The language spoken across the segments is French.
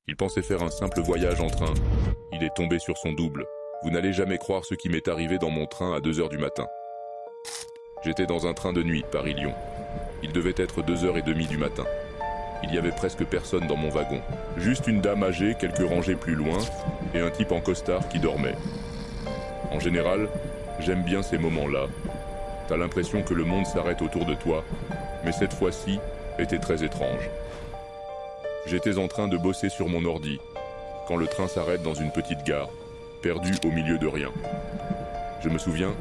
Il pensait faire un simple voyage en train. Il est tombé sur son double. Vous n'allez jamais croire ce qui m'est arrivé dans mon train à 2 heures du matin. J'étais dans un train de nuit, Paris-Lyon. Il devait être 2h30 du matin. Il y avait presque personne dans mon wagon. Juste une dame âgée quelques rangées plus loin et un type en costard qui dormait. En général, j'aime bien ces moments-là. T'as l'impression que le monde s'arrête autour de toi, mais cette fois-ci était très étrange. J'étais en train de bosser sur mon ordi, quand le train s'arrête dans une petite gare, perdu au milieu de rien. Je me souviens,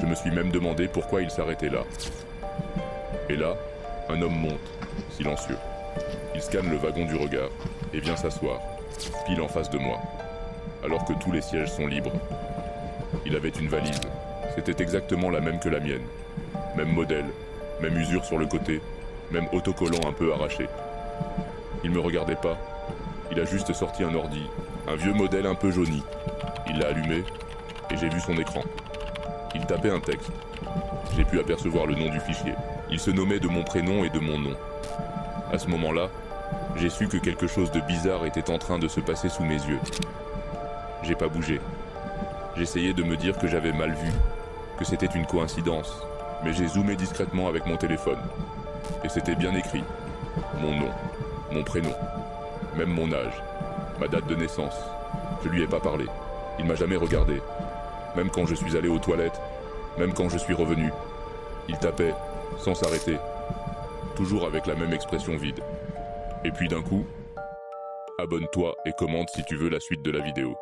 je me suis même demandé pourquoi il s'arrêtait là. Et là, un homme monte, silencieux. Il scanne le wagon du regard et vient s'asseoir, pile en face de moi, alors que tous les sièges sont libres. Il avait une valise, c'était exactement la même que la mienne. Même modèle, même usure sur le côté, même autocollant un peu arraché. Il me regardait pas, il a juste sorti un ordi, un vieux modèle un peu jauni. Il l'a allumé et j'ai vu son écran. Il tapait un texte. J'ai pu apercevoir le nom du fichier. Il se nommait de mon prénom et de mon nom. À ce moment-là, j'ai su que quelque chose de bizarre était en train de se passer sous mes yeux. J'ai pas bougé. J'essayais de me dire que j'avais mal vu, que c'était une coïncidence, mais j'ai zoomé discrètement avec mon téléphone. Et c'était bien écrit. Mon nom, mon prénom, même mon âge, ma date de naissance. Je lui ai pas parlé. Il m'a jamais regardé. Même quand je suis allé aux toilettes, même quand je suis revenu. Il tapait, sans s'arrêter, toujours avec la même expression vide. Et puis d'un coup, abonne-toi et commente si tu veux la suite de la vidéo.